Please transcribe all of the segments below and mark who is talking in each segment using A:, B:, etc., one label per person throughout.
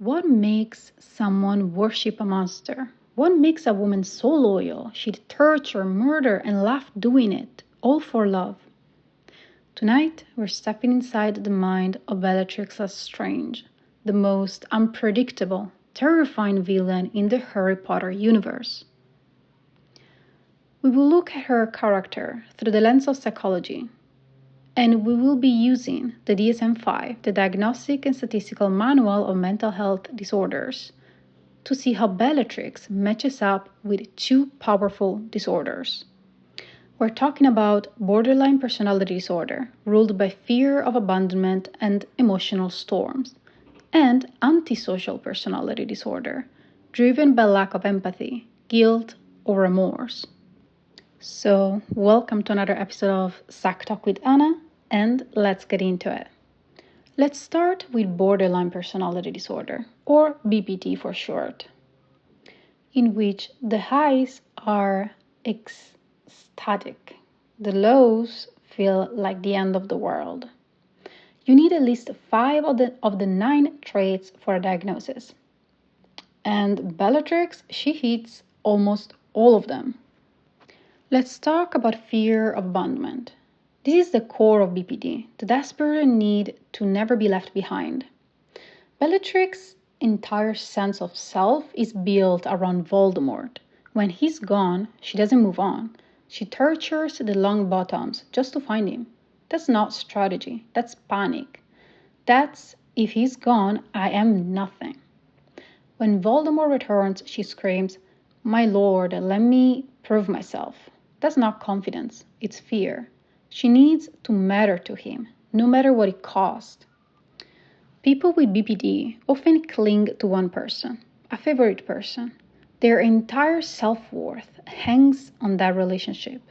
A: What makes someone worship a monster? What makes a woman so loyal? She'd torture, murder, and laugh doing it, all for love. Tonight, we're stepping inside the mind of Bellatrix Lestrange, the most unpredictable, terrifying villain in the Harry Potter universe. We will look at her character through the lens of psychology, and we will be using the DSM-5, the Diagnostic and Statistical Manual of Mental Health Disorders, to see how Bellatrix matches up with two powerful disorders. We're talking about borderline personality disorder, ruled by fear of abandonment and emotional storms, and antisocial personality disorder, driven by lack of empathy, guilt, or remorse. So, welcome to another episode of Psych Talk with Anna, and let's get into it. Let's start with borderline personality disorder, or BPD for short, in which the highs are ecstatic. The lows feel like the end of the world. You need at least 5 of the 9 traits for a diagnosis. And Bellatrix, she hits almost all of them. Let's talk about fear of abandonment. This is the core of BPD, the desperate need to never be left behind. Bellatrix's entire sense of self is built around Voldemort. When he's gone, she doesn't move on. She tortures the Longbottoms just to find him. That's not strategy, that's panic. That's, if he's gone, I am nothing. When Voldemort returns, she screams, "My lord, let me prove myself." That's not confidence, it's fear. She needs to matter to him, no matter what it costs. People with BPD often cling to one person, a favorite person. Their entire self-worth hangs on that relationship.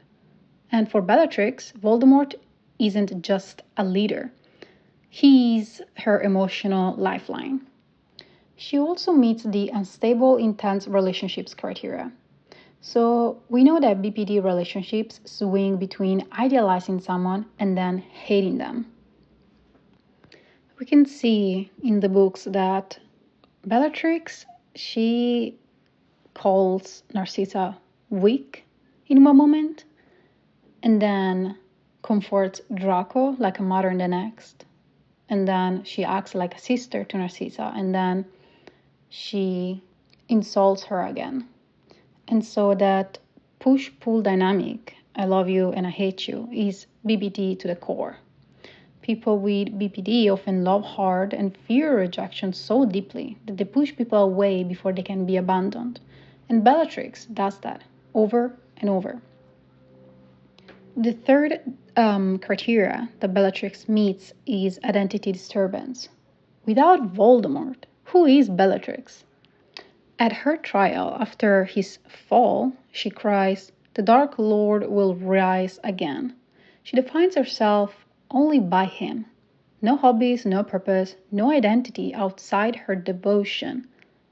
A: And for Bellatrix, Voldemort isn't just a leader. He's her emotional lifeline. She also meets the unstable, intense relationships criteria. So we know that BPD relationships swing between idealizing someone and then hating them. We can see in the books that Bellatrix, she calls Narcissa weak in one moment and then comforts Draco like a mother in the next. And then she acts like a sister to Narcissa and then she insults her again. And so that push-pull dynamic, I love you and I hate you, is BPD to the core. People with BPD often love hard and fear rejection so deeply that they push people away before they can be abandoned. And Bellatrix does that over and over. The third criteria that Bellatrix meets is identity disturbance. Without Voldemort, who is Bellatrix? At her trial, after his fall, she cries, "The Dark Lord will rise again." She defines herself only by him. No hobbies, no purpose, no identity outside her devotion.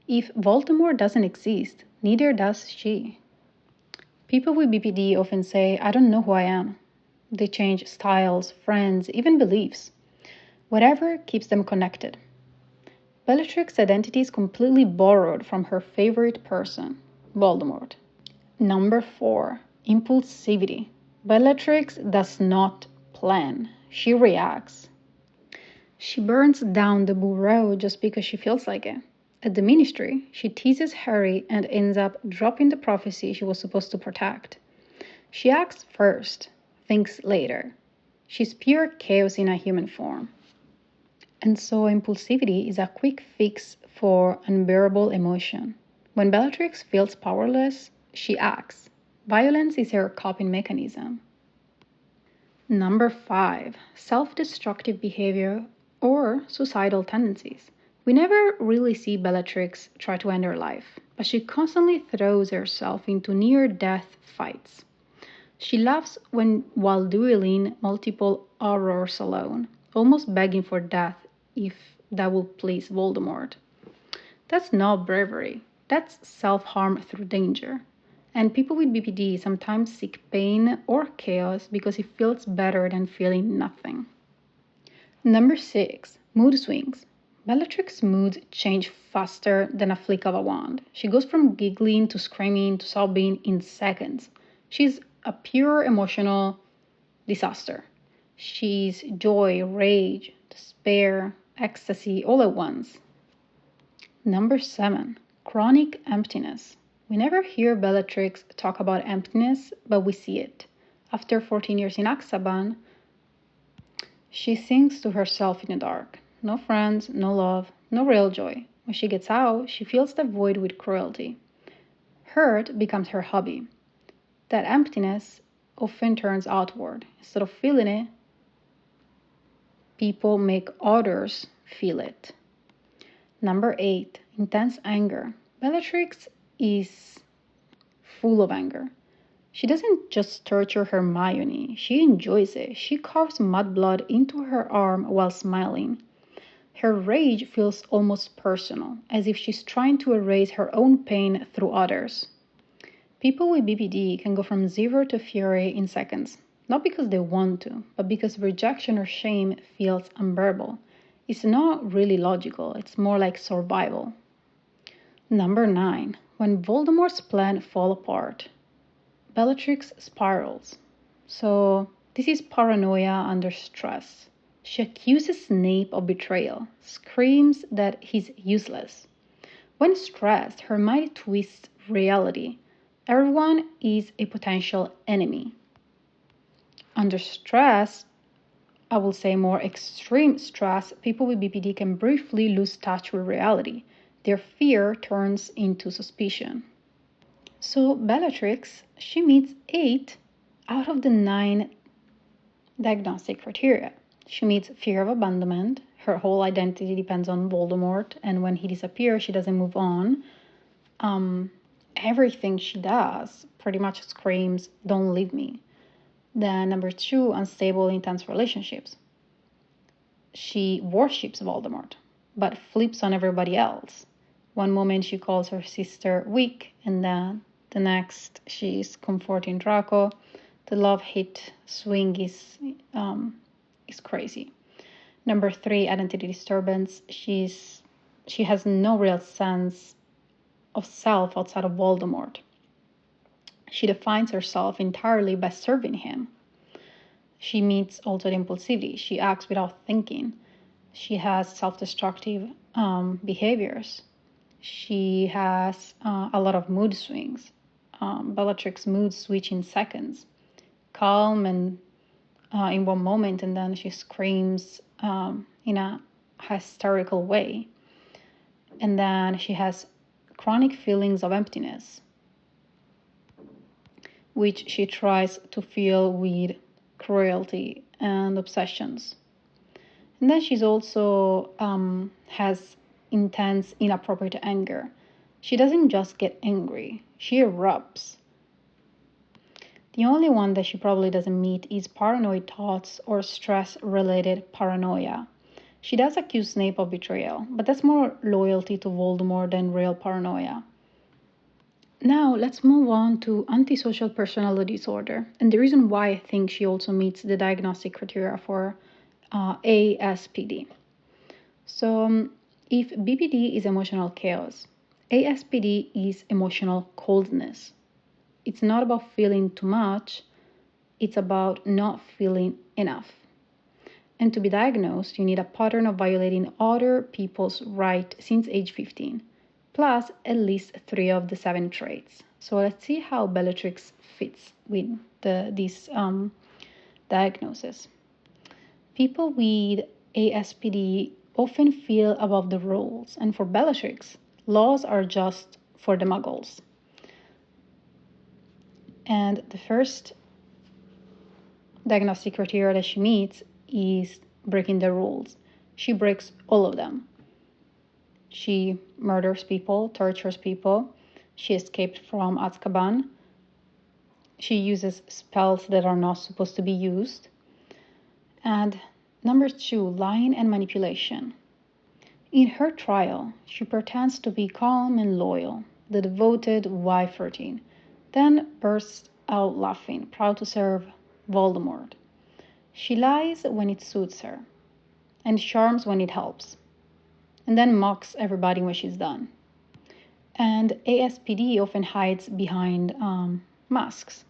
A: If Voldemort doesn't exist, neither does she. People with BPD often say, "I don't know who I am." They change styles, friends, even beliefs. Whatever keeps them connected. Bellatrix's identity is completely borrowed from her favorite person, Voldemort. Number 4, impulsivity. Bellatrix does not plan. She reacts. She burns down the bureau just because she feels like it. At the ministry, she teases Harry and ends up dropping the prophecy she was supposed to protect. She acts first, thinks later. She's pure chaos in a human form. And so impulsivity is a quick fix for unbearable emotion. When Bellatrix feels powerless, she acts. Violence is her coping mechanism. Number 5, self-destructive behavior or suicidal tendencies. We never really see Bellatrix try to end her life, but she constantly throws herself into near-death fights. She laughs while dueling multiple horrors alone, almost begging for death if that will please Voldemort. That's not bravery, that's self-harm through danger. And people with BPD sometimes seek pain or chaos because it feels better than feeling nothing. Number 6, mood swings. Bellatrix's moods change faster than a flick of a wand. She goes from giggling to screaming to sobbing in seconds. She's a pure emotional disaster. She's joy, rage, despair, ecstasy all at once. Number 7. Chronic emptiness. We never hear Bellatrix talk about emptiness, but we see it. After 14 years in Azkaban, she sings to herself in the dark. No friends, no love, no real joy. When she gets out, she fills the void with cruelty. Hurt becomes her hobby. That emptiness often turns outward. Instead of feeling it, people make others feel it. Number 8. Intense anger. Bellatrix is full of anger. She doesn't just torture Hermione, she enjoys it. She carves mudblood into her arm while smiling. Her rage feels almost personal, as if she's trying to erase her own pain through others. People with BPD can go from zero to fury in seconds, not because they want to, but because rejection or shame feels unbearable. It's not really logical, it's more like survival. Number 9. When Voldemort's plan falls apart, Bellatrix spirals. So this is paranoia under stress. She accuses Snape of betrayal, screams that he's useless. When stressed, her mind twists reality. Everyone is a potential enemy. Under stress, I will say more extreme stress, people with BPD can briefly lose touch with reality. Their fear turns into suspicion. So Bellatrix, she meets 8 out of the 9 diagnostic criteria. She meets fear of abandonment. Her whole identity depends on Voldemort, and when he disappears, she doesn't move on. Everything she does pretty much screams, "Don't leave me." Then number 2, unstable, intense relationships. She worships Voldemort, but flips on everybody else. One moment she calls her sister weak, and then the next she's comforting Draco. The love-hate swing is crazy. Number 3, identity disturbance. She has no real sense of self outside of Voldemort. She defines herself entirely by serving him. She meets also the impulsivity. She acts without thinking. She has self-destructive behaviors. She has a lot of mood swings. Bellatrix mood switch in seconds. Calm and in one moment, and then she screams in a hysterical way. And then she has chronic feelings of emptiness, which she tries to fill with cruelty and obsessions. And then she's also has intense, inappropriate anger. She doesn't just get angry, she erupts. The only one that she probably doesn't meet is paranoid thoughts or stress-related paranoia. She does accuse Snape of betrayal, but that's more loyalty to Voldemort than real paranoia. Now let's move on to antisocial personality disorder, and the reason why I think she also meets the diagnostic criteria for ASPD. So if BPD is emotional chaos, ASPD is emotional coldness. It's not about feeling too much, it's about not feeling enough. And to be diagnosed, you need a pattern of violating other people's rights since age 15, plus at least 3 of the 7 traits. So let's see how Bellatrix fits with this diagnosis. People with ASPD often feel above the rules, and for Bellatrix, laws are just for the muggles. And the first diagnostic criteria that she meets is breaking the rules. She breaks all of them. She murders people, tortures people. She escaped from Azkaban. She uses spells that are not supposed to be used. And number 2, lying and manipulation. In her trial, she pretends to be calm and loyal, the devoted wife routine, then bursts out laughing, proud to serve Voldemort. She lies when it suits her, and charms when it helps. and then mocks everybody when she's done. And ASPD often hides behind masks.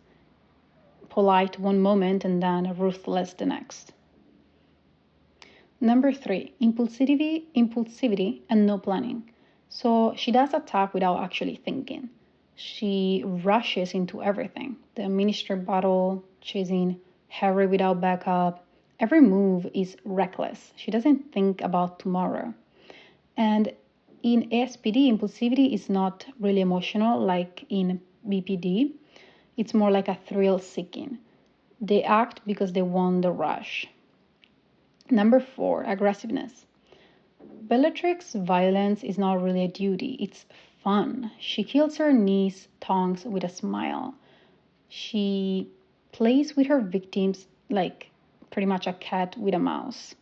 A: Polite one moment and then ruthless the next. Number 3, impulsivity and no planning. So she does attack without actually thinking. She rushes into everything. The minister battle, chasing Harry without backup. Every move is reckless. She doesn't think about tomorrow. And in ASPD, impulsivity is not really emotional like in BPD. It's more like a thrill-seeking. They act because they want the rush. Number 4, aggressiveness. Bellatrix's violence is not really a duty, it's fun. She kills her niece Tonks with a smile. She plays with her victims like pretty much a cat with a mouse.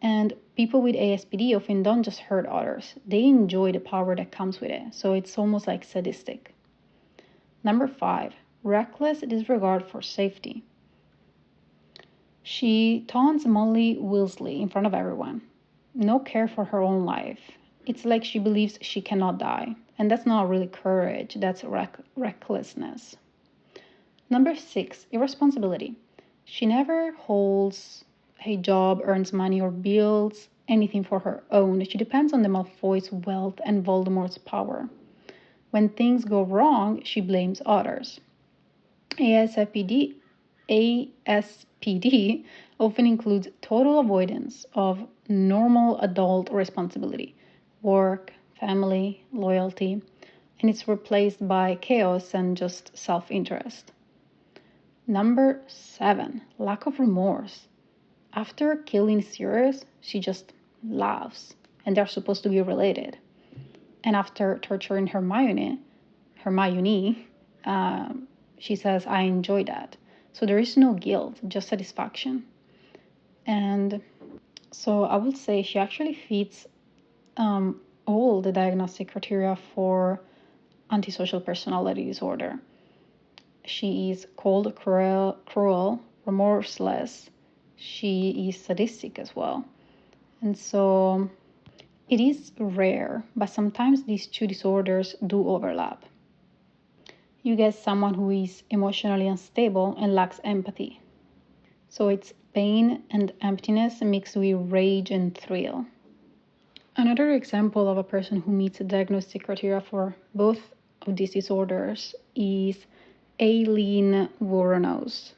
A: And people with ASPD often don't just hurt others, they enjoy the power that comes with it, so it's almost like sadistic. Number 5, reckless disregard for safety. She taunts Molly Weasley in front of everyone. No care for her own life. It's like she believes she cannot die. And that's not really courage, that's recklessness. Number 6, irresponsibility. She never holds a job, earns money, or builds anything for her own. She depends on the Malfoy's wealth and Voldemort's power. When things go wrong, she blames others. ASPD often includes total avoidance of normal adult responsibility, work, family, loyalty, and it's replaced by chaos and just self-interest. Number 7, lack of remorse. After killing Sirius, she just laughs, and they're supposed to be related. And after torturing Hermione, she says, I enjoy that. So there is no guilt, just satisfaction. And so I would say she actually fits all the diagnostic criteria for antisocial personality disorder. She is cold, cruel, remorseless. She is sadistic as well. And so it is rare, but sometimes these two disorders do overlap. You get someone who is emotionally unstable and lacks empathy. So it's pain and emptiness mixed with rage and thrill. Another example of a person who meets the diagnostic criteria for both of these disorders is Aileen Wuornos.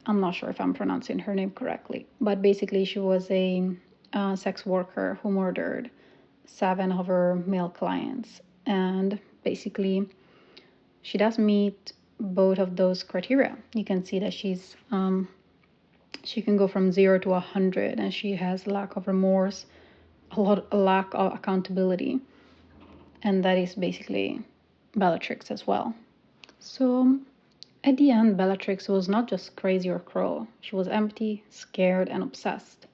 A: I'm not sure if I'm pronouncing her name correctly, but basically she was a sex worker who murdered 7 of her male clients. And basically she does meet both of those criteria. You can see that she can go from 0 to 100, and she has lack of remorse, a lack of accountability, and that is basically Bellatrix as well. So at the end, Bellatrix was not just crazy or cruel. She was empty, scared, and obsessed.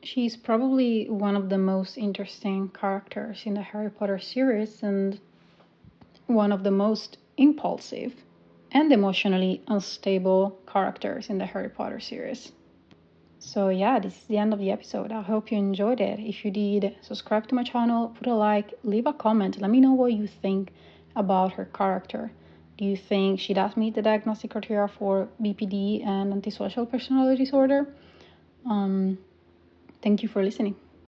A: She's probably one of the most interesting characters in the Harry Potter series and one of the most impulsive and emotionally unstable characters in the Harry Potter series. So yeah, this is the end of the episode. I hope you enjoyed it. If you did, subscribe to my channel, put a like, leave a comment. Let me know what you think about her character. Do you think she does meet the diagnostic criteria for BPD and antisocial personality disorder? Thank you for listening.